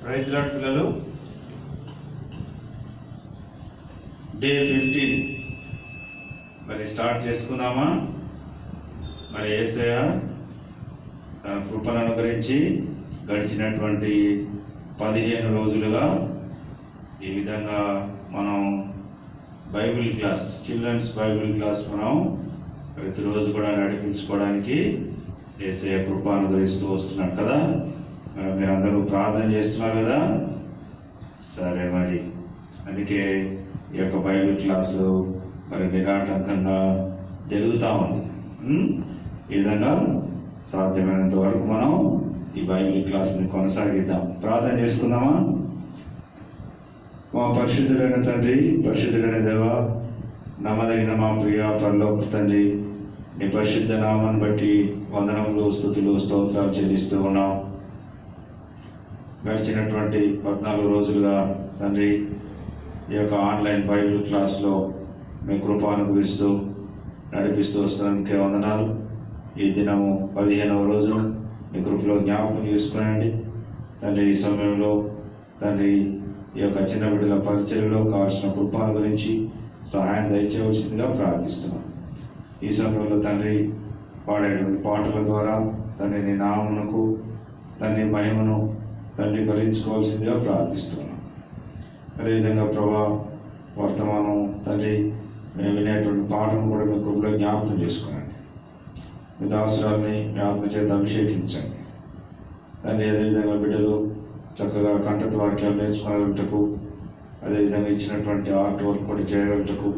Praise lord పిల్లలు. Day 15 మరి start చేసుకుందామా? మరి యేసయ్య తన కృపను అనుగ్రహించి గడిచినటువంటి 15 రోజులుగా ఈ విధంగా మనం Bible class, children's Bible class మనం ప్రతిరోజు కూడా నడిపించుకోవడానికి యేసయ్య కృప అనుగ్రహిస్తూ వస్తున్నాడు కదా. మీరందరూ ప్రార్థన చేస్తున్నారు కదా. సరే, మరి అందుకే ఈ యొక్క బైబిల్ క్లాసు మరి నిరాటంకంగా జరుగుతూ ఉంది. ఈ విధంగా సాధ్యమైనంత వరకు మనం ఈ బైబిల్ క్లాస్ని కొనసాగిద్దాం. ప్రార్థన చేసుకుందామా? మా పరిశుద్ధుడైన తండ్రి, పరిశుద్ధుడైన దేవ, నమ్మదగిన మా ప్రియ పరలోక తండ్రి, నీ పరిశుద్ధ నామాన్ని బట్టి వందనములు, స్తుతులు, స్తోత్రాలు చెల్లిస్తూ ఉన్నాం. గడిచినటువంటి 14 రోజులుగా తండ్రి ఈ యొక్క ఆన్లైన్ బైబిల్ క్లాస్లో మీ కృప అనుగ్రహిస్తూ నడిపిస్తూ వస్తున్నందుకే వందనాలు. ఈ దినము 15వ రోజు మీ కృపలో జ్ఞాపకం చేసుకునండి తండ్రి. ఈ సమయంలో తండ్రి ఈ యొక్క చిన్న బిడ్డల పరిచర్యలో కావాల్సిన కృపను గురించి సహాయం దయచేయవలసిందిగా ప్రార్థిస్తున్నాం. ఈ సమయంలో తండ్రి పాడేటువంటి పాటల ద్వారా తండ్రి నీ నామమునకు తండ్రి మహిమను తండ్రి ఫలించుకోవాల్సిందిగా ప్రార్థిస్తున్నాం. అదేవిధంగా ప్రభా వర్తమానం తండ్రి మేము వినేటువంటి పాటను కూడా మీ కృపలో జ్ఞాపకం చేసుకోనండి. మీ దాసురాల్ని మీ ఆత్మచేత అభిషేకించండి తండ్రి. అదేవిధంగా బిడ్డలు చక్కగా కంఠత వాక్యాలు నేర్చుకోగలుగుటకు, అదేవిధంగా ఇచ్చినటువంటి ఆర్ట్ వర్క్ కూడా చేయగలుగుటకు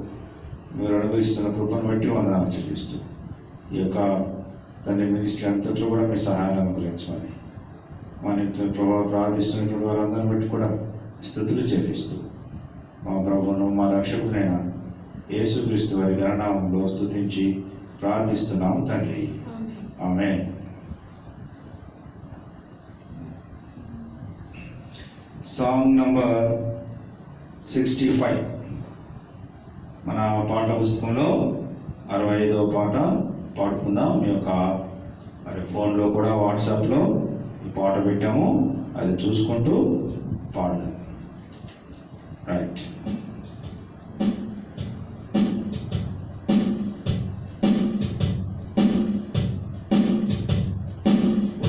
మీరు అనుభవిస్తున్న కృపను బట్టి వందనాలు చెల్లిస్తూ ఈ యొక్క తండ్రి మినిస్ట్రీ అంతట్లో కూడా మీ సహాయాన్ని అనుగ్రహించమని మా నిత్య ప్రభావ ప్రార్థిస్తున్నటువంటి వారందరిని బట్టి కూడా స్తుతులు చెల్లిస్తూ మా ప్రభువును మా రక్షకునైన యేసుక్రీస్తు వారి ఘననామంలో స్తుతించి ప్రార్థిస్తున్నాం తండ్రి. ఆమేన్. సాంగ్ నంబర్ 65 మన పాట పుస్తకంలో 65వ పాట పాడుకుందాం. మీ యొక్క మరి ఫోన్లో కూడా వాట్సాప్లో ఈ పాట పెట్టాము, అది చూసుకుంటూ పాడదాం. రైట్.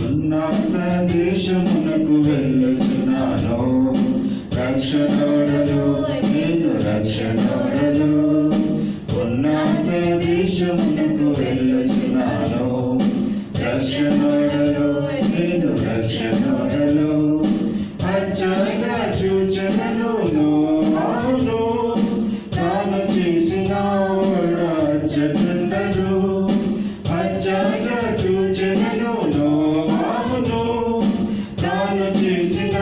ఉన్నత దేశమునకు వెళ్ళుచున్నాను, రక్షణోడలు నేను రక్షణోడలు. ఉన్నత దేశమునకు వెళ్ళుచున్నాను, రక్షణోడలు నేను రక్షణోడలు. అచ్చగా చూచనను అవును, తాను చేసిన అచ్చటుండదు. అచ్చగా చూచనను అవును, తాను చేసిన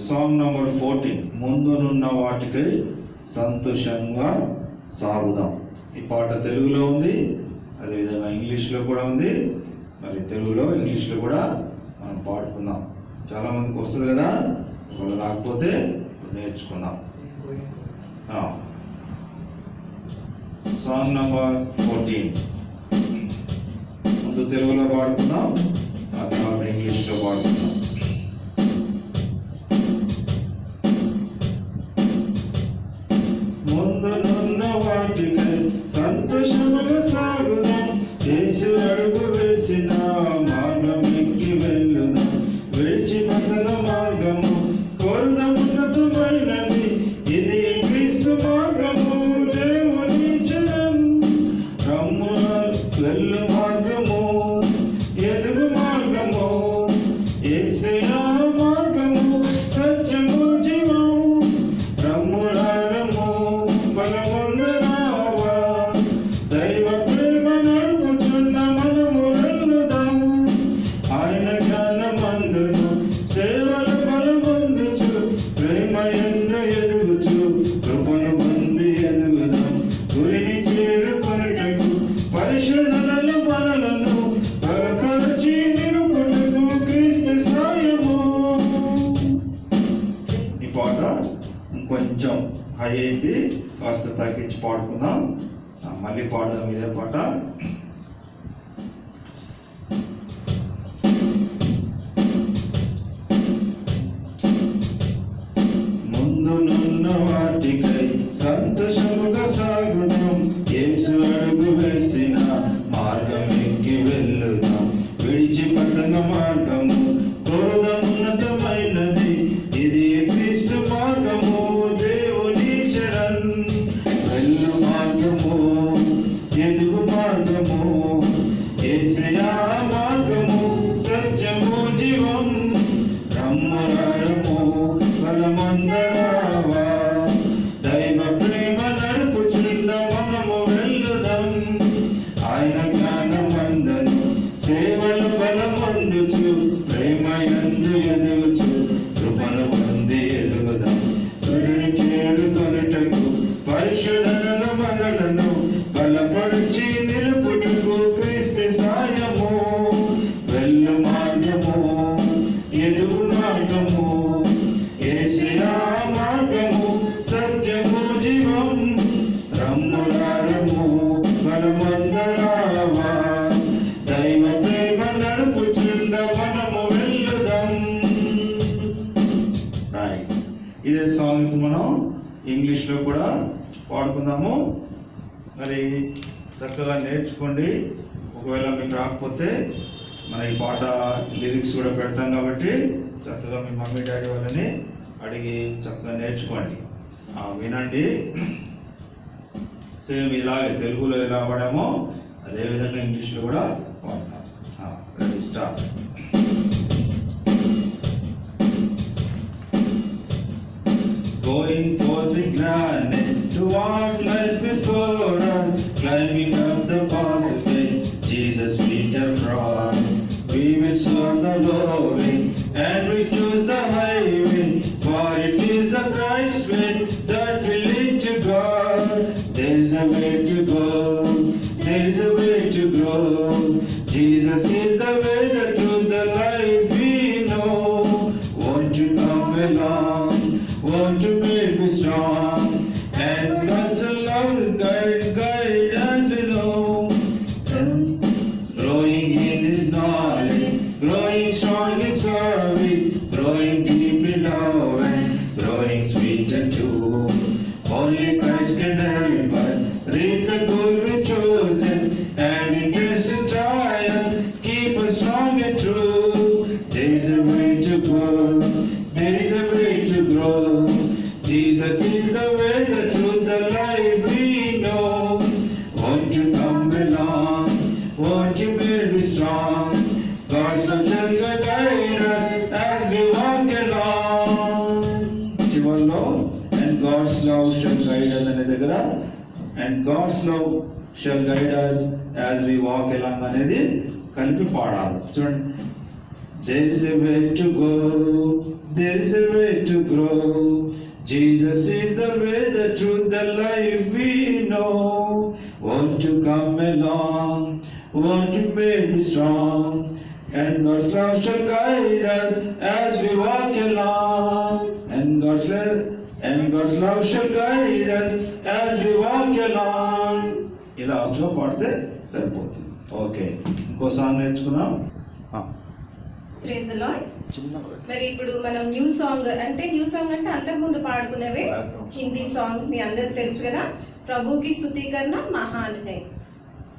సాంగ్ నంబర్ 14, ముందునున్న వాటికై సంతోషంగా సాగుదాం. ఈ పాట తెలుగులో ఉంది, అదేవిధంగా ఇంగ్లీష్లో కూడా ఉంది. మరి తెలుగులో ఇంగ్లీష్లో కూడా మనం పాడుకుందాం. చాలా మందికి వస్తుంది కదా, వాళ్ళు రాకపోతే నేర్చుకుందాం. సాంగ్ నంబర్ 14 ముందు తెలుగులో పాడుకుందాం, ఆ తర్వాత ఇంగ్లీష్లో పాడుకుందాం. ముందునున్న వాటికై సంతోషముగా సాగుదాం, యేసు అడుగు వేసిన మార్గం ఎక్కి వెళ్ళుదాం. వేచి పతన మార్గము కోరుదమున్నతమైనది, ఇది క్రీస్తు మార్గము, దేవుని చరణ్. రమ్ము వెళ్ళు మార్గము, ఎదుగు మార్గము, యేసయ్య మార్గము, సత్యము జీవము. రమ్ము రారము బలముందరావా, దైవ ప్రేమ నడుపుచున్న మనము వెళ్ళుదాం. ఆయన జ్ఞానమందును సేవల బలమందుచు, ప్రేమ ఎందు ఎదుగుచు, కృపను పొంది ఎదుగుదాం. గురిని చేరుకొనుటకు పరిశోధనలు మనలను బలపరచి నిలుపుటకు క్రీస్తు సాయము. ఈ పాట ఇంకొంచెం హై అయింది, కాస్త తగ్గించి పాడుకుందాం. మళ్ళీ పాడదాం ఇదే పాట. ముందునున్న వాటికై సంతోషముగా సాగుదాం, యేసు అడుగు వేసిన మార్గం ఎక్కి వెళ్ళుదాం. విడిచి పతన మార్గము కోరుదమున్నతమైనది, ఇది క్రీస్తు మార్గము, దేవుని చరణ్. వెళ్ళు మార్గము, ఎదుగు మార్గము, యేసయ్య మార్గము, సత్యము జీవం. రమ్ము రారము బలమందరావా, దైవ ప్రేమ నడుపుచున్న మనము వెళ్ళుదాం. ఆయన జ్ఞానమందను సేవలు బలమందుచు, ప్రేమ యందు ఎదుగుచు, కృపను పొంది ఎదుగుదాం. గురిని చేరుకొనుటకు పరిశోధనలు మనలను బలపరిచి నిలుపుటకు క్రీస్తు సాయము. వెళ్ళు మార్గము, ఎదుగు మార్గము, యేసయ్య మార్గము, సత్యము జీవం. రమ్ము రారము బలమందరావా, దైవ ప్రేమ నడుపుచున్న మనము వెళ్ళుదాం. ఇదే సాంగ్ మనం ఇంగ్లీష్లో కూడా పాడుకుందాము. మరి చక్కగా నేర్చుకోండి. ఒకవేళ మీకు రాకపోతే మన ఈ పాట లిరిక్స్ కూడా పెడతాం కాబట్టి చక్కగా మీ మమ్మీ డాడీ వాళ్ళని అడిగి చక్కగా నేర్చుకోండి, వినండి. సేమ్ ఇలాగే తెలుగులో ఎలా పాడామో అదేవిధంగా ఇంగ్లీష్లో కూడా పాడతాం. Ready, start. Going for the gladness to walk life before us, climbing up the pathway Jesus feet have trod. We will soar the lowly and we choose the highway, for it is a Christ way that will lead to God. There's a way to go, there's a way to grow. Jesus is the way, the truth, the life we know. Won't you come along? Want to make me strong, and God's love guide as we know. Growing in His knowledge, growing strong in service, growing deep in love and growing sweet and true. Only Christ can help us reach the goal we've chosen, and in test and trial keep us strong and true. There is a way to go, there is a way to grow. Jesus is the way, the truth, the life we know. Won't you come along? Won't you build me strong? God's love shall guide us as we walk along. చివరిలో and God's love shall guide us అనే దగ్గర and God's love shall guide us as we walk along అనేది కలిపి పాడాలి. చూడండి, there is a way to go, There is a way to grow. Jesus is the way, the truth, the life we know. Won't you come along? Won't you make me strong? And God's love shall guide us as we walk along. And God's love shall guide us as we walk along. ఇలా లాస్ట్లో పాడితే సరిపోతుంది. Okay, ఇంకో song నేర్చుకుందాం. Praise the Lord. మరి ఇప్పుడు మనం new song అంటే అంతకుముందు పాడుకునేవే హిందీ సాంగ్ మీ అందరికి తెలుసు కదా. ప్రభుకి స్తుతికరణ మహాన్ హై.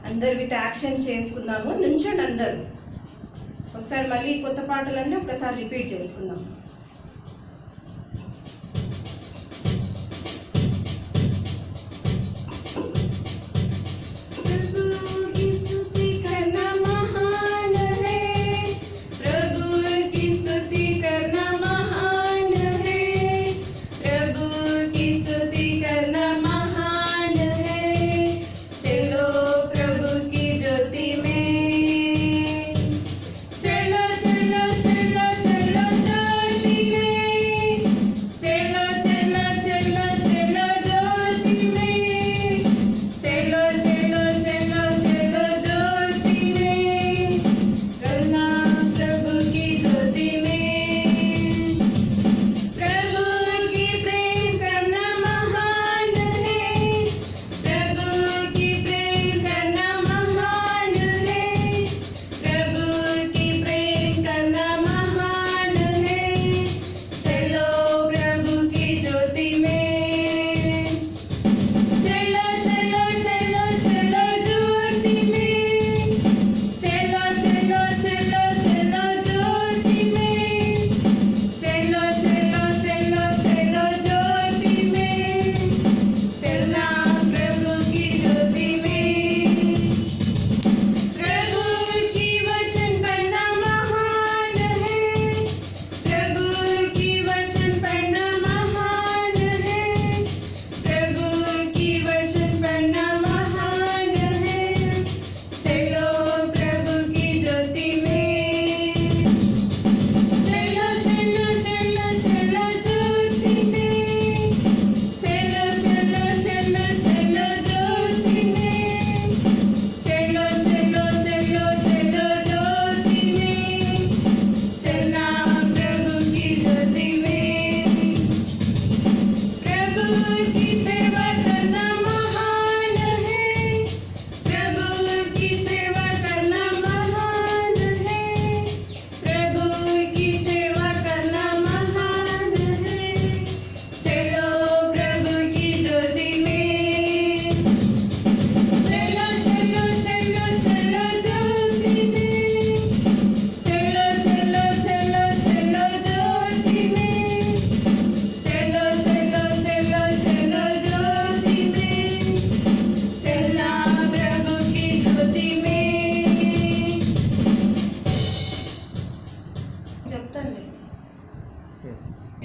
అందరు విత్ యాక్షన్ చేసుకుందాము. నుంచండి అందరు. ఒకసారి మళ్ళీ కొత్త పాటలన్నీ ఒకసారి రిపీట్ చేసుకుందాం.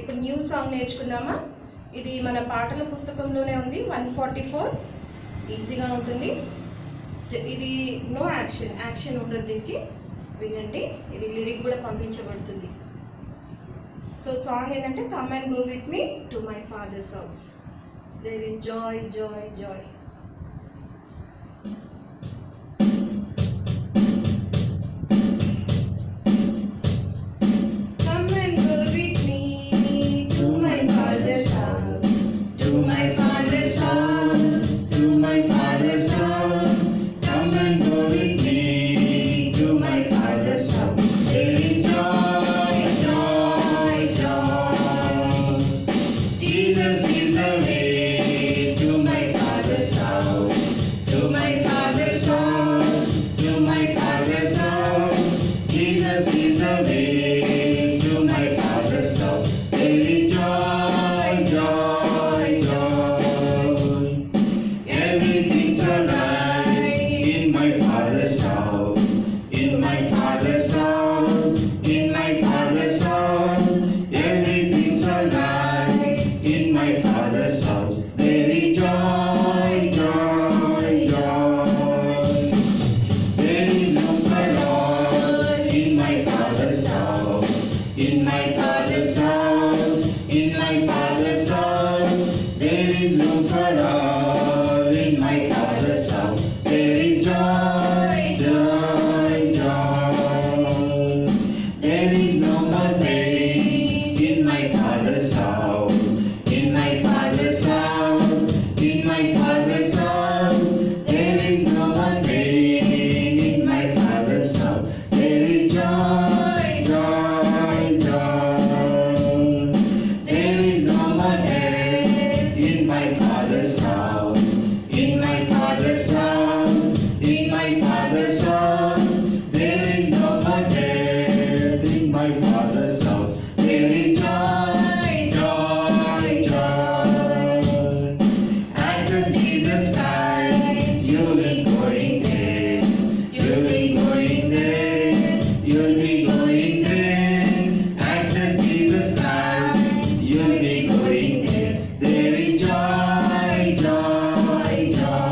ఇప్పుడు న్యూ సాంగ్ నేర్చుకుందామా. ఇది మన పాటల పుస్తకంలోనే ఉంది. 144 ఈజీగా ఉంటుంది. ఇది నో యాక్షన్ ఉంటుంది దీనికి. వినండి, ఇది లిరిక్ కూడా పంపించబడుతుంది. సో సాంగ్ ఏంటంటే come and go with me to my father's house, there is joy joy joy. Jesus is the way to my Father's house. is room for all in my Father's house. There is joy, joy, joy. There is no more pain in my Father's house. In my Father's house, in my Father's house, there is no more pain in my Father's house. There is joy, joy, joy. There is no more death in my Father's house. In my Father's house, in my Father's house, there is no more death in my Father's house. There is joy, joy, joy. Accept Jesus Christ, you'll be going there. You'll be going there. You'll be going there. Accept Jesus Christ, you'll be going there. There is joy, joy, joy.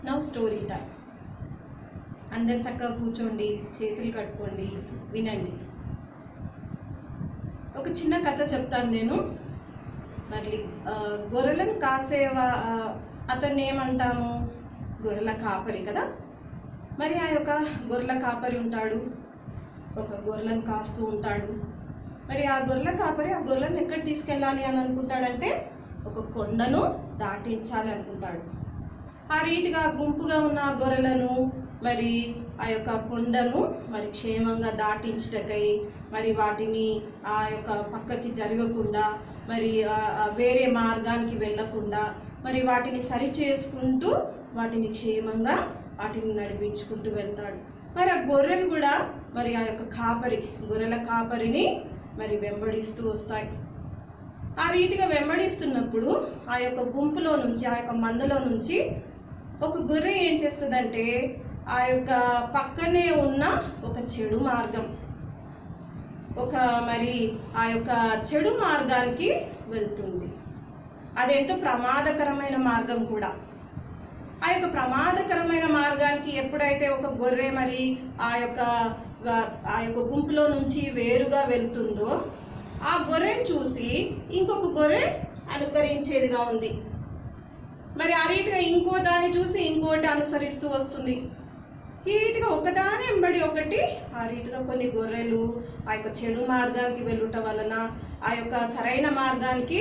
Now story time. అందరు చక్కగా కూర్చోండి, చేతులు కట్టుకోండి, వినండి. ఒక చిన్న కథ చెప్తాను నేను. మరి గొర్రెలను అతన్ని ఏమంటాము? గొర్రెల కాపరి కదా. మరి ఆ యొక్క గొర్రెల కాపరి ఉంటాడు, ఒక గొర్రెలను కాస్తూ ఉంటాడు. మరి ఆ గొర్రెల కాపరి ఆ గొర్రెలను ఎక్కడ తీసుకెళ్ళాలి అని అనుకుంటాడంటే ఒక కొండను దాటించాలి అనుకుంటాడు. ఆ రీతిగా గుంపుగా ఉన్న గొర్రెలను మరి ఆ యొక్క కొండను మరి క్షేమంగా దాటించుటకై మరి వాటిని ఆ యొక్క పక్కకి జరగకుండా మరి వేరే మార్గానికి వెళ్ళకుండా మరి వాటిని సరి చేసుకుంటూ వాటిని క్షేమంగా వాటిని నడిపించుకుంటూ వెళ్తాడు. మరి ఆ గొర్రెలు కూడా మరి ఆ యొక్క గొర్రెల కాపరిని మరి వెంబడిస్తూ వస్తాయి. ఆ రీతిగా వెంబడిస్తున్నప్పుడు ఆ యొక్క గుంపులో నుంచి, ఆ యొక్క మందలో నుంచి ఒక గొర్రె ఏం చేస్తుందంటే ఆ యొక్క పక్కనే ఉన్న ఒక చెడు మార్గం, మరి ఆ యొక్క చెడు మార్గానికి వెళ్తుంది. అదెంతో ప్రమాదకరమైన మార్గం కూడా. ఆ యొక్క ప్రమాదకరమైన మార్గానికి ఎప్పుడైతే ఒక గొర్రె మరి ఆ యొక్క గుంపులో నుంచి వేరుగా వెళ్తుందో ఆ గొర్రెను చూసి ఇంకొక గొర్రె అనుకరించేదిగా ఉంది. మరి ఆ రీతిగా ఇంకో దాన్ని చూసి ఇంకోటి అనుసరిస్తూ వస్తుంది. ఈ రీతిగా ఒకదాని వెంబడి ఒకటి ఆ రీతిగా కొన్ని గొర్రెలు ఆ యొక్క చెడు మార్గానికి వెళ్ళుట వలన ఆ యొక్క సరైన మార్గానికి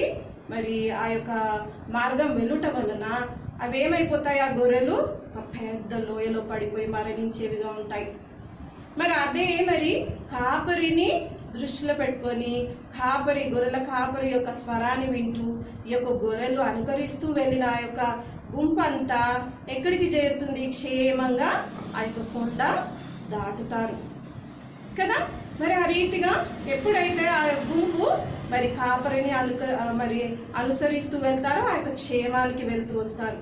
మరి ఆ యొక్క మార్గం వెళ్ళుట వలన అవి ఏమైపోతాయి? ఆ గొర్రెలు ఒక పెద్ద లోయలో పడిపోయి మరణించేవిగా ఉంటాయి. మరి అదే మరి కాపరిని దృష్టిలో పెట్టుకొని గొర్రెల కాపరి యొక్క స్వరాన్ని వింటూ ఈ యొక్క గొర్రెలు అనుకరిస్తూ వెళ్ళిన ఆ యొక్క గుంపంతా ఎక్కడికి చేరుతుంది? క్షేమంగా ఆ యొక్క కొండ దాటుతారు కదా. మరి ఆ రీతిగా ఎప్పుడైతే ఆ గుంపు మరి కాపరిని మరి అనుసరిస్తూ వెళ్తారో ఆ యొక్క క్షేమానికి వెళ్తూ వస్తారు.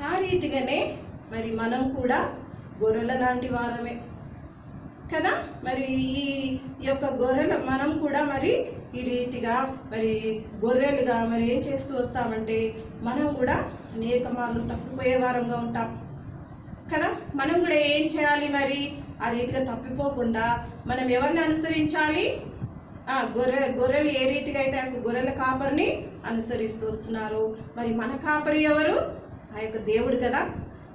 ఆ రీతిగానే మరి మనం కూడా గొర్రెల లాంటి వారమే కదా. మరి ఈ యొక్క మనం కూడా మరి ఈ రీతిగా మరి గొర్రెలుగా మరి ఏం చేస్తూ వస్తామంటే మనం కూడా అనేక మార్లు తప్పిపోయే వారంగా ఉంటాం కదా. మనం కూడా ఏం చేయాలి? మరి ఆ రీతిగా తప్పిపోకుండా మనం ఎవరిని అనుసరించాలి? గొర్రెలు ఏ రీతిగా అయితే ఆ గొర్రెల కాపరిని అనుసరిస్తూ వస్తున్నారు, మరి మన కాపరి ఎవరు? ఆ యొక్క దేవుడు కదా.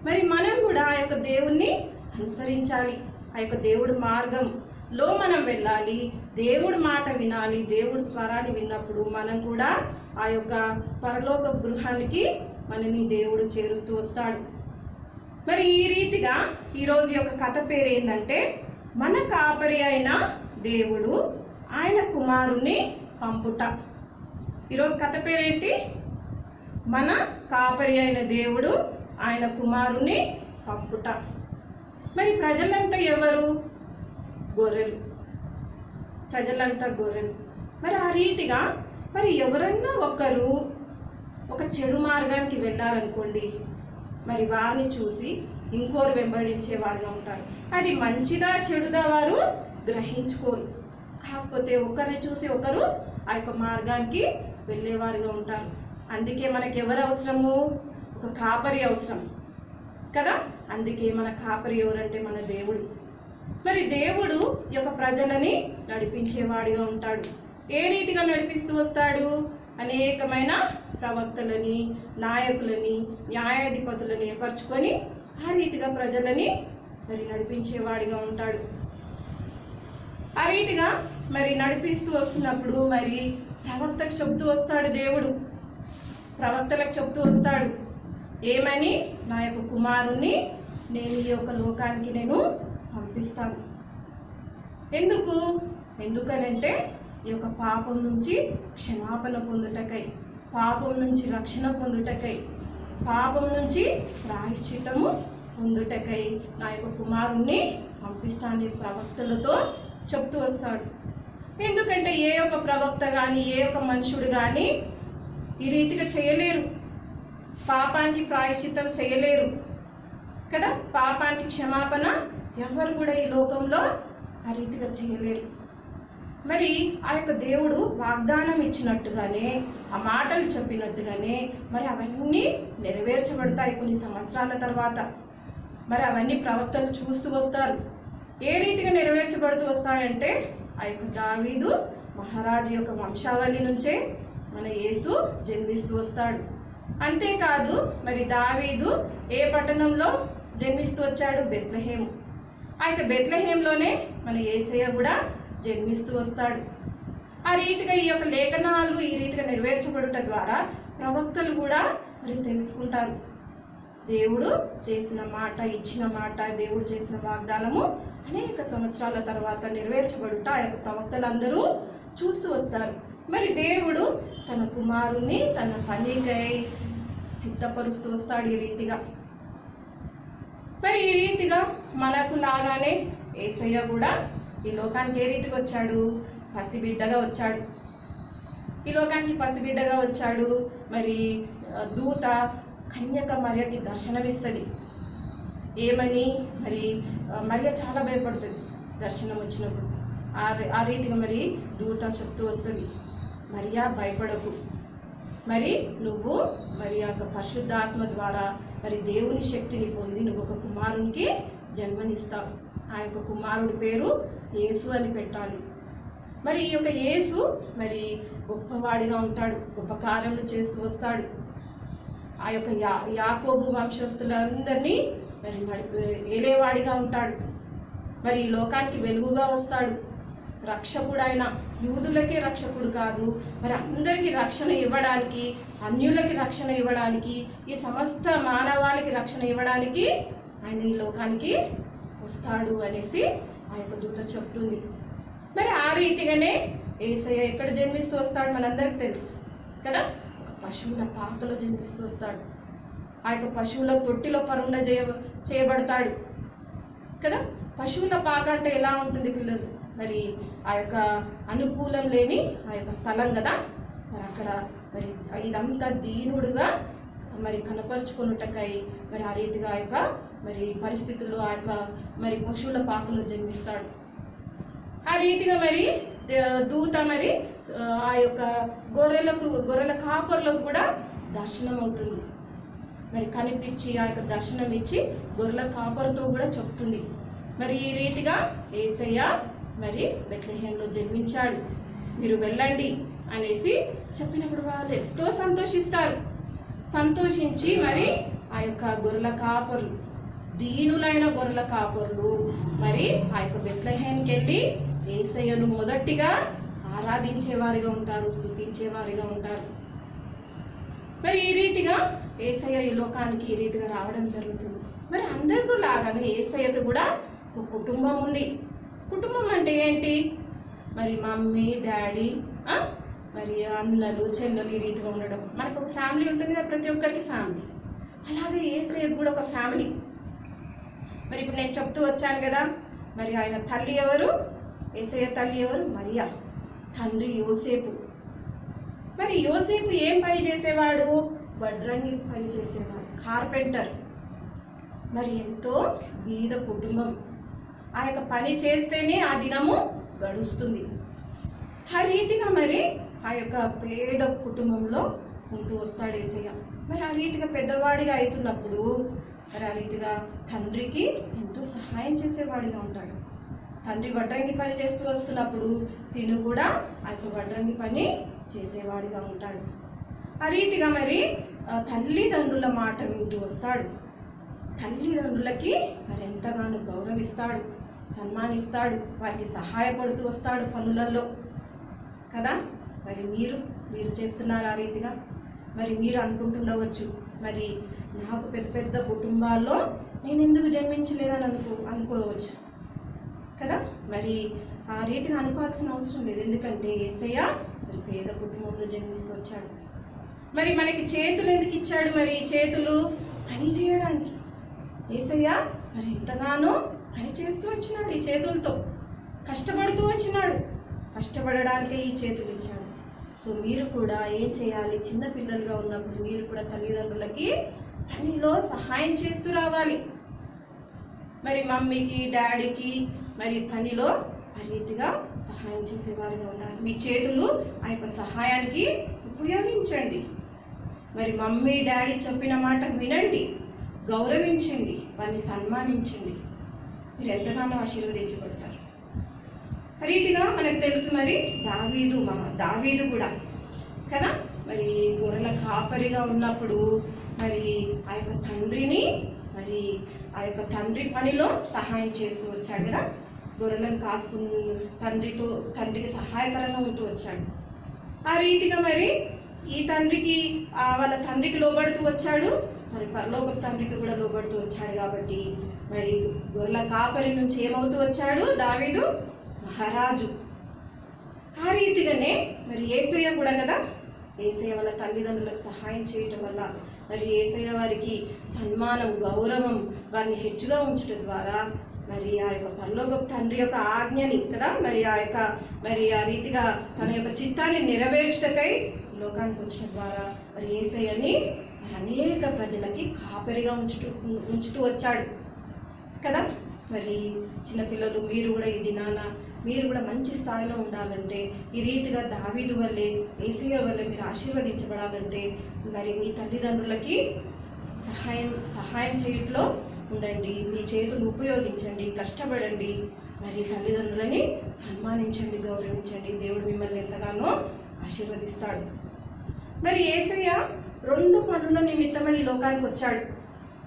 మరి మనం కూడా ఆ యొక్క దేవుణ్ణి అనుసరించాలి. ఆ యొక్క దేవుడి మార్గంలో మనం వెళ్ళాలి, దేవుడి మాట వినాలి. దేవుడి స్వరాన్ని విన్నప్పుడు మనం కూడా ఆ యొక్క పరలోక గృహానికి మనని దేవుడు చేరుస్తూ వస్తాడు. మరి ఈ రీతిగా ఈరోజు యొక్క కథ పేరు ఏంటంటే మన కాపరి అయిన దేవుడు ఆయన కుమారుణ్ణి పంపుట. ఈరోజు కథ పేరేంటి? మన కాపరి అయిన దేవుడు ఆయన కుమారుణ్ణి పంపుట. మరి ప్రజలంతా ఎవరు? గొర్రెలు. ప్రజలంతా గొర్రెలు. మరి ఆ రీతిగా మరి ఎవరన్నా ఒకరు ఒక చెడు మార్గానికి వెళ్ళారనుకోండి, మరి వారిని చూసి ఇంకోరు వెంబడించే వారుగా ఉంటారు. అది మంచిదా చెడుదా వారు గ్రహించుకోరు. కాకపోతే ఒకరిని చూసి ఒకరు ఆ యొక్క మార్గానికి వెళ్ళేవారుగా ఉంటారు. అందుకే మనకి ఎవరు అవసరము? ఒక కాపరి అవసరం కదా. అందుకే మన కాపరి ఎవరంటే మన దేవుడు. మరి దేవుడు ఈ యొక్క ప్రజలని నడిపించేవాడిగా ఉంటాడు. ఏ రీతిగా నడిపిస్తూ వస్తాడు? అనేకమైన ప్రవక్తలని, నాయకులని, న్యాయాధిపతులను ఏర్పరచుకొని ఆ రీతిగా ప్రజలని మరి నడిపించేవాడిగా ఉంటాడు. ఆ రీతిగా మరి నడిపిస్తూ వస్తున్నప్పుడు మరి ప్రవక్తకు చెప్తూ వస్తాడు దేవుడు, ప్రవక్తలకు చెప్తూ వస్తాడు ఏమని? నా యొక్క కుమారుణ్ణి నేను ఈ యొక్క లోకానికి నేను పంపిస్తాను. ఎందుకనంటే ఈ యొక్క పాపం నుంచి క్షమాపణ పొందుటకై, పాపం నుంచి రక్షణ పొందుటకై, పాపం నుంచి ప్రాయశ్చిత్తము పొందుటకై నా యొక్క కుమారుణ్ణి పంపిస్తాను ప్రవక్తలతో చెప్తూ వస్తాడు. ఎందుకంటే ఏ ఒక్క ప్రవక్త కానీ, ఏ ఒక్క మనుషుడు కానీ ఈ రీతిగా చేయలేరు, పాపానికి ప్రాయశ్చిత్తం చేయలేరు కదా. పాపానికి క్షమాపణ ఎవరు కూడా ఈ లోకంలో ఆ రీతిగా చేయలేరు. మరి ఆ యొక్క దేవుడు వాగ్దానం ఇచ్చినట్టుగానే, ఆ మాటలు చెప్పినట్టుగానే మరి అవన్నీ నెరవేర్చబడతాయి కొన్ని సంవత్సరాల తర్వాత. మరి అవన్నీ ప్రవక్తలు చూస్తూ వస్తారు. ఏ రీతిగా నెరవేర్చబడుతూ వస్తాయంటే ఆ యొక్క దావీదు మహారాజు యొక్క వంశావళి నుంచే మన యేసు జన్మిస్తూ వస్తాడు. అంతేకాదు మరి దావీదు ఏ పట్టణంలో జన్మిస్తూ వచ్చాడు? బెత్లెహేము. ఆ యొక్క బెత్లెహేంలోనే మన యేసయ్య కూడా జన్మిస్తూ వస్తాడు. ఆ రీతిగా ఈ యొక్క లేఖనాలు ఈ రీతిగా నెరవేర్చబడుట ద్వారా ప్రవక్తలు కూడా మరి తెలుసుకుంటారు దేవుడు చేసిన మాట, ఇచ్చిన మాట, దేవుడు చేసిన వాగ్దానము అనేక సంవత్సరాల తర్వాత నెరవేర్చబడుట ఆ యొక్క ప్రవక్తలందరూ చూస్తూ వస్తారు. మరి దేవుడు తన కుమారుణ్ణి తన పనికై సిద్ధపరుస్తూ వస్తాడు ఈ రీతిగా. మరి ఈ రీతిగా మనకు లాగానే యేసయ్య కూడా ఈ లోకానికి ఏ రీతిగా వచ్చాడు? పసిబిడ్డగా వచ్చాడు. ఈ లోకానికి పసిబిడ్డగా వచ్చాడు. మరి దూత కన్యక మరియకి దర్శనమిస్తుంది. ఏమని? మరి మరియ చాలా భయపడుతుంది దర్శనం వచ్చినప్పుడు. ఆ రీతిగా మరి దూత చెప్తూ వస్తుంది, మరియా భయపడకు, మరి నువ్వు మరి ఆ యొక్క పరిశుద్ధాత్మ ద్వారా మరి దేవుని శక్తిని పొంది నువ్వు ఒక కుమారునికి జన్మనిస్తావు. ఆ యొక్క కుమారుడి పేరు యేసు అని పెట్టాలి. మరి ఈ యొక్క యేసు మరి గొప్పవాడిగా ఉంటాడు, గొప్ప కార్యములు చేస్తూ వస్తాడు. ఆ యొక్క యాకోబు వంశస్థులందరినీ మరి ఏలేవాడిగా ఉంటాడు. మరి ఈ లోకానికి వెలుగుగా వస్తాడు. రక్షకుడు ఆయన, యూదులకే రక్షకుడు కాదు, మరి అందరికీ రక్షణ ఇవ్వడానికి, అన్యులకి రక్షణ ఇవ్వడానికి, ఈ సమస్త మానవాళికి రక్షణ ఇవ్వడానికి ఆయన ఈ లోకానికి వస్తాడు అనేసి ఆ యొక్క దూత చెప్తుంది. మరి ఆ రీతిగానే యేసయ్య ఎక్కడ జన్మిస్తూ వస్తాడు మనందరికి తెలుసు కదా. ఒక పశువుల పాకలో జన్మిస్తూ వస్తాడు. ఆ యొక్క పశువుల తొట్టిలో పరుండ చేయబడతాడు కదా. పశువుల పాక అంటే ఎలా ఉంటుంది పిల్లలు? మరి ఆ యొక్క అనుకూలం లేని ఆ యొక్క స్థలం కదా. మరి అక్కడ మరి ఇదంతా దీనుడుగా మరి కనపరుచుకున్నటకై మరి ఆ రీతిగా ఆ యొక్క మరి పరిస్థితుల్లో ఆ యొక్క మరి పశువుల పాకలో జన్మిస్తాడు. ఆ రీతిగా మరి దూత మరి ఆ యొక్క గొర్రెల కాపర్లకు కూడా దర్శనం అవుతుంది. మరి కనిపించి ఆ యొక్క దర్శనం ఇచ్చి గొర్రెల కాపరుతో కూడా చెప్తుంది. మరి ఈ రీతిగా యేసయ్య మరి బెత్లెహేంలో జన్మించాడు, మీరు వెళ్ళండి అనేసి చెప్పినప్పుడు వాళ్ళు ఎంతో సంతోషిస్తారు. సంతోషించి మరి ఆ యొక్క గొర్రెల కాపరులు, దీనులైన గొర్రెల కాపరులు మరి ఆ యొక్క బెత్లెహేంకి వెళ్ళి యేసయ్యను మొదటిగా ఆరాధించేవారిగా ఉంటారు, స్తుతించేవారిగా ఉంటారు. మరి ఈ రీతిగా యేసయ్య ఈ లోకానికి ఈ రీతిగా రావడం జరుగుతుంది. మరి అందరికీ లాగానే యేసయ్యకు కూడా ఒక కుటుంబం ఉంది. కుటుంబం అంటే ఏంటి? మరి మమ్మీ, డాడీ, మరి అన్నలు, చెల్లెలు ఈ రీతిగా ఉండడం. మనకు ఒక ఫ్యామిలీ ఉంటుంది కదా, ప్రతి ఒక్కరికి ఫ్యామిలీ. అలాగే యేసయ్యకు కూడా ఒక ఫ్యామిలీ. మరి ఇప్పుడు నేను చెప్తూ వచ్చాను కదా, మరి ఆయన తల్లి ఎవరు? యేసయ్య తల్లి ఎవరు? మరియా. తండ్రి యోసేపు. మరి యోసేపు ఏం పని చేసేవాడు? వడ్రంగి పని చేసేవాడు, కార్పెంటర్. మరి ఎంతో బీద కుటుంబం. ఆ యొక్క పని చేస్తేనే ఆ దినము గడుస్తుంది. ఆ రీతిగా మరి ఆ యొక్క పేద కుటుంబంలో ఉంటూ వస్తాడు యేసయ్య. మరి ఆ రీతిగా పెద్దవాడిగా అవుతున్నప్పుడు మరి ఆ రీతిగా తండ్రికి ఎంతో సహాయం చేసేవాడిగా ఉంటాడు. తండ్రి వడ్రంగి పని చేస్తూ వస్తున్నప్పుడు తిను కూడా ఆ యొక్క వడ్రంగి పని చేసేవాడిగా ఉంటాడు. ఆ రీతిగా మరి తల్లిదండ్రుల మాట వింటూ వస్తాడు. తల్లిదండ్రులకి మరి ఎంతగానో గౌరవిస్తాడు, సన్మానిస్తాడు, వారికి సహాయపడుతూ వస్తాడు పనులలో కదా. మరి మీరు చేస్తున్నారు ఆ రీతిగా. మరి మీరు అనుకుంటుండవచ్చు, మరి నాకు పెద్ద పెద్ద కుటుంబాల్లో నేను ఎందుకు జన్మించలేదని అనుకోవచ్చు కదా. మరి ఆ రీతిని అనుకోవాల్సిన అవసరం లేదు. ఎందుకంటే యేసయ్య మరి పేద కుటుంబంలో జన్మిస్తూ వచ్చాడు. మరి మనకి చేతులు ఎందుకు ఇచ్చాడు? మరి చేతులు పని చేయడానికి. యేసయ్య మరి ఎంతగానో పని చేస్తూ వచ్చినాడు, ఈ చేతులతో కష్టపడుతూ వచ్చినాడు. కష్టపడడానికే ఈ చేతులు ఇచ్చాడు. సో మీరు కూడా ఏం చేయాలి? చిన్న పిల్లలుగా ఉన్నప్పుడు మీరు కూడా తల్లిదండ్రులకి పనిలో సహాయం చేస్తూ రావాలి. మరి మమ్మీకి డాడీకి మరి పనిలో ఆ రీతిగా సహాయం చేసేవారుగా ఉండాలి. మీ చేతులు ఆ యొక్క సహాయానికి ఉపయోగించండి. మరి మమ్మీ డాడీ చెప్పిన మాట వినండి, గౌరవించండి, వారిని సన్మానించండి. మీరు ఎంతగానో ఆశీర్వదించబడతారు. ఆ రీతిగా మనకు తెలుసు మరి దావీదు కూడా కదా. మరి గొర్రెల కాపరిగా ఉన్నప్పుడు మరి ఆ యొక్క తండ్రిని మరి ఆ యొక్క తండ్రి పనిలో సహాయం చేస్తూ వచ్చాడు కదా. గొర్రెలను కాసుకుని తండ్రికి సహాయకరంగా ఉంటూ వచ్చాడు. ఆ రీతిగా మరి ఈ తండ్రికి వాళ్ళ తండ్రికి లోబడుతూ వచ్చాడు, మరి పరలోక తండ్రికి కూడా లోబడుతూ వచ్చాడు. కాబట్టి మరి గొర్రెల కాపరి నుంచి ఏమవుతూ వచ్చాడు? దావీదు మహారాజు. ఆ రీతిగానే మరి యేసయ్య కూడా కదా. యేసయ్య వాళ్ళ తల్లిదండ్రులకు సహాయం చేయటం వల్ల మరి యేసయ్య వారికి సన్మానం, గౌరవం, వారిని హెచ్చుగా ఉంచడం ద్వారా మరి ఆ యొక్క పరలోక తండ్రి యొక్క ఆజ్ఞని కదా మరి ఆ రీతిగా తన యొక్క చిత్తాన్ని నెరవేర్చటకై లోకానికి వచ్చడం ద్వారా మరి యేసయ్యని అనేక ప్రజలకి కాపరిగా ఉంచుతూ వచ్చాడు కదా. మరి చిన్నపిల్లలు మీరు కూడా ఈ దినాన మీరు కూడా మంచి స్థాయిలో ఉండాలంటే ఈ రీతిగా దావీదు వల్లే, యేసయ్య వల్లే మీరు ఆశీర్వదించబడాలంటే మరి మీ తల్లిదండ్రులకి సహాయం చేయట్లో ఉండండి. మీ చేతులు ఉపయోగించండి, కష్టపడండి. మరి తల్లిదండ్రులని సన్మానించండి, గౌరవించండి. దేవుడు మిమ్మల్ని ఎంతగానో ఆశీర్వదిస్తాడు. మరి యేసయ్య 2 పనుల నిమిత్తమై ఈ లోకానికి వచ్చాడు.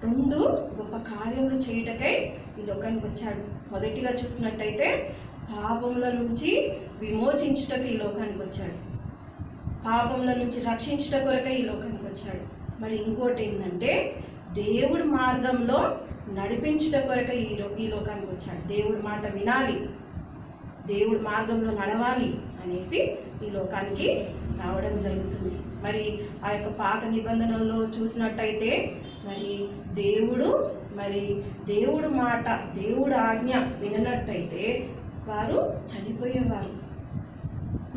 2 గొప్ప కార్యములు చేయుటకై ఈ లోకానికి వచ్చాడు. మొదటిగా చూసినట్టయితే పాపముల నుంచి విమోచించుటకు ఈ లోకానికి వచ్చాడు. పాపముల నుంచి రక్షించుట కొరకై ఈ లోకానికి వచ్చాడు. మరి ఇంకోటి ఏంటంటే దేవుడి మార్గంలో నడిపించుట కొరకై ఈ లోకానికి వచ్చాడు. దేవుడి మాట వినాలి, దేవుడి మార్గంలో నడవాలి అనేసి ఈ లోకానికి రావడం జరుగుతుంది. మరి ఆ యొక్క పాత నిబంధనల్లో చూసినట్టయితే మరి దేవుడు మాట, దేవుడు ఆజ్ఞ విననట్టయితే వారు చనిపోయేవారు.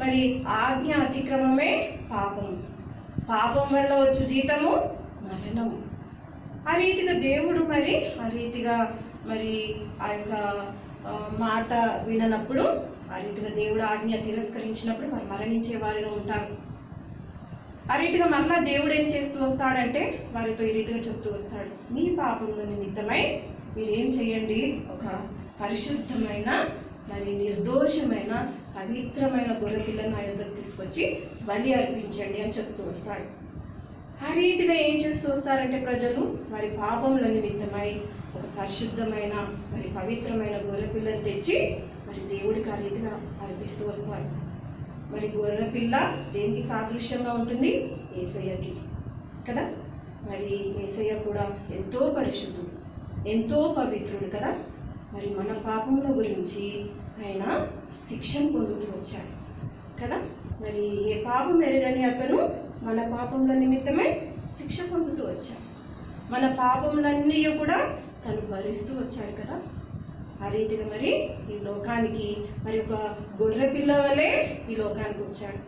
మరి ఆజ్ఞ అతిక్రమమే పాపం వల్ల వచ్చు జీతము మరణము. ఆ రీతిగా దేవుడు మరి ఆ యొక్క మాట విననప్పుడు, ఆ రీతిగా దేవుడు ఆజ్ఞ తిరస్కరించినప్పుడు మరి మరణించే వారిగా ఉంటారు. ఆ రీతిగా మరలా దేవుడు ఏం చేస్తూ వస్తాడంటే వారితో ఈ రీతిగా చెప్తూ వస్తాడు, మీ పాపముల నిమిత్తమై మీరేం చేయండి, ఒక పరిశుద్ధమైన మరి నిర్దోషమైన పవిత్రమైన గొర్రెపిల్లను నా యొద్దకు తీసుకొచ్చి బలి అర్పించండి అని చెప్తూ వస్తాడు. ఆ రీతిగా ఏం చేస్తూ వస్తారంటే ప్రజలు వారి పాపముల నిమిత్తమై ఒక పరిశుద్ధమైన మరి పవిత్రమైన గొర్రెపిల్లను తెచ్చి మరి దేవుడికి ఆ రీతిగా అర్పిస్తూ వస్తారు. మరి గొర్రెపిల్ల దేనికి సాదృశ్యంగా ఉంటుంది? యేసయ్యకి కదా. మరి యేసయ్య కూడా ఎంతో పరిశుద్ధుడు, ఎంతో పవిత్రుడు కదా. మరి మన పాపముల గురించి ఆయన శిక్షను పొందుతూ వచ్చాడు కదా. మరి ఏ పాపం ఎరుగని అతను మన పాపముల నిమిత్తమే శిక్ష పొందుతూ వచ్చాడు. మన పాపములన్నీ కూడా తను భరిస్తూ వచ్చాడు కదా. ఆ రీతిగా మరి ఈ లోకానికి మరి ఒక గొర్రె పిల్ల వలె ఈ లోకానికి వచ్చాడు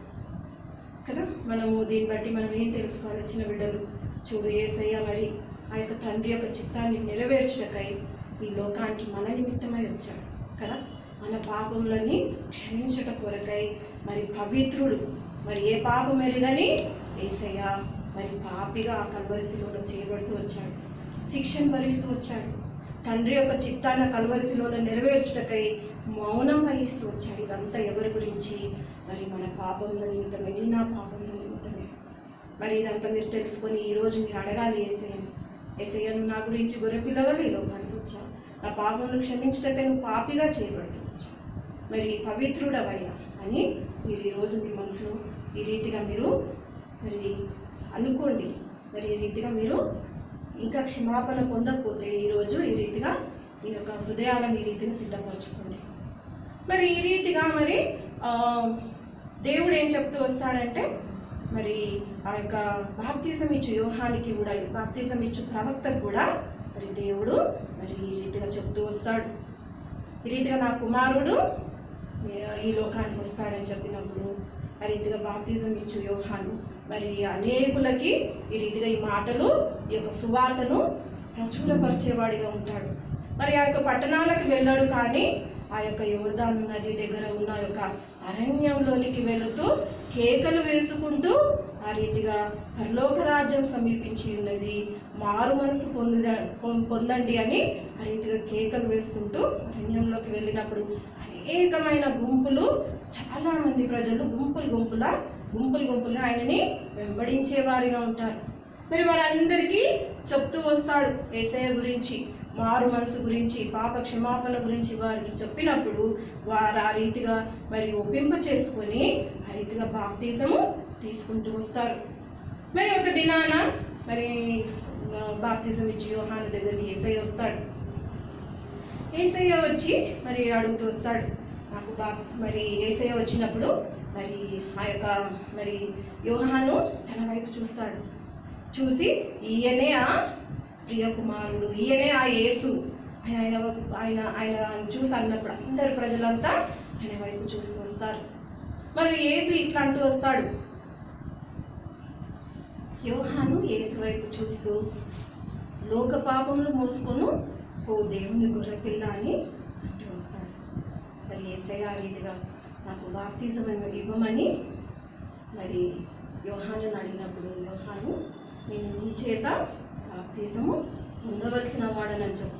కదా. మనము దీన్ని బట్టి మనం ఏం తెలుసుకోవాలి? చిన్న బిడ్డలు చూడు, యేసయ్య మరి ఆ యొక్క తండ్రి యొక్క చిత్తాన్ని నెరవేర్చుటకై ఈ లోకానికి మన నిమిత్తమై వచ్చాడు కదా. మన పాపములని క్షమించట కొరకై మరి పవిత్రుడు, మరి ఏ పాపం ఎరుగని యేసయ్య మరి పాపిగా ఆ కల్వరి శిలువలో చేయబడుతూ వచ్చాడు, శిక్షను భరిస్తూ వచ్చాడు. తండ్రి యొక్క చిత్తాన్ని కల్వరి శిలువలో నెరవేర్చుటకై మౌనం వహిస్తూ వచ్చాడు. ఇదంతా ఎవరి గురించి? మరి మన పాపంలో నిమిత్తమే, నీ నా పాపంలో నిమిత్తమే. మరి ఇదంతా మీరు తెలుసుకొని ఈరోజు మీరు అడగాలి యేసయ్యను నా గురించి గొర్రెపిల్లవలే ఈ లోకానికి వచ్చావు, నా పాపంలో క్షమించటకే నువ్వు పాపిగా చేయబడుతూ వచ్చావు, మరి పవిత్రుడవయ్యా అని మీరు ఈరోజు మీ మనసులో ఈ రీతిగా మీరు మరి అనుకోండి. మరి ఈ రీతిగా మీరు ఇంకా క్షమాపణ పొందకపోతే ఈరోజు ఈ రీతిగా ఈ యొక్క హృదయాలను ఈ రీతిని సిద్ధపరచుకోండి. మరి ఈ రీతిగా మరి దేవుడు ఏం చెప్తూ వస్తాడంటే, మరి ఆ యొక్క బాప్తిజం ఇచ్చు యోహానికి కూడా, బాప్తిజం ఇచ్చు ప్రవక్తకు కూడా మరి దేవుడు మరి ఈ రీతిగా చెప్తూ వస్తాడు. ఈ రీతిగా నా కుమారుడు ఈ లోకానికి వస్తాడని చెప్పినప్పుడు ఆ రీతిగా బాప్తిజం ఇచ్చు యోహాను మరి అనేకులకి ఈ రీతిగా ఈ మాటలు, ఈ యొక్క సువార్తను ప్రచురపరిచేవాడిగా ఉంటాడు. మరి ఆ యొక్క పట్టణాలకు వెళ్ళాడు, కానీ ఆ యొక్క యోర్దాను నది దగ్గర ఉన్న యొక్క అరణ్యంలోనికి వెళుతూ కేకలు వేసుకుంటూ ఆ రీతిగా పరలోక రాజ్యం సమీపించి ఉన్నది, మారు మనసు పొందండి అని ఆ రీతిగా కేకలు వేసుకుంటూ అరణ్యంలోకి వెళ్ళినప్పుడు అనేకమైన గుంపులు, చాలా మంది ప్రజలు గుంపులుగా ఆయనని వెంబడించేవారిగా ఉంటారు. మరి వారందరికీ చెప్తూ వస్తాడు యేసయ్య గురించి, మారు మనసు గురించి, పాప క్షమాపణ గురించి వారికి చెప్పినప్పుడు వారు ఆ రీతిగా మరి ఒప్పింప చేసుకొని ఆ రీతిగా బాప్తిజము తీసుకుంటూ వస్తారు. మరి ఒక దినాన మరి బాప్తిజం ఇచ్చి యోహాను దగ్గరికి యేసయ్య వస్తాడు. యేసయ్య వచ్చి మరి అడుగుతూ వస్తాడు, నాకు మరి యేసయ్య వచ్చినప్పుడు మరి ఆ యొక్క మరి యోహాను తన వైపు చూస్తాడు. చూసి ఈయనే ఆ ప్రియ కుమారుడు, ఈయనే ఆ యేసు ఆయన ఆయన ఆయన చూసి అన్నప్పుడు అందరు ప్రజలంతా ఆయన వైపు చూస్తూ వస్తారు. మరి యేసు ఇట్లా అంటూ వస్తాడు, యోహాను యేసు వైపు చూస్తూ లోక పాపములు మోసుకొను ఓ దేవుని గొర్రెపిల్ల అని అంటూ వస్తాడు. మరి యేసయ్య ఆ రీతిగా నాకు బాప్తిజం ఇవ్వమని మరి యోహానుని అడిగినప్పుడు యోహాను నేను నీ చేత బాప్తిజము పొందవలసిన వాడనని చెప్పు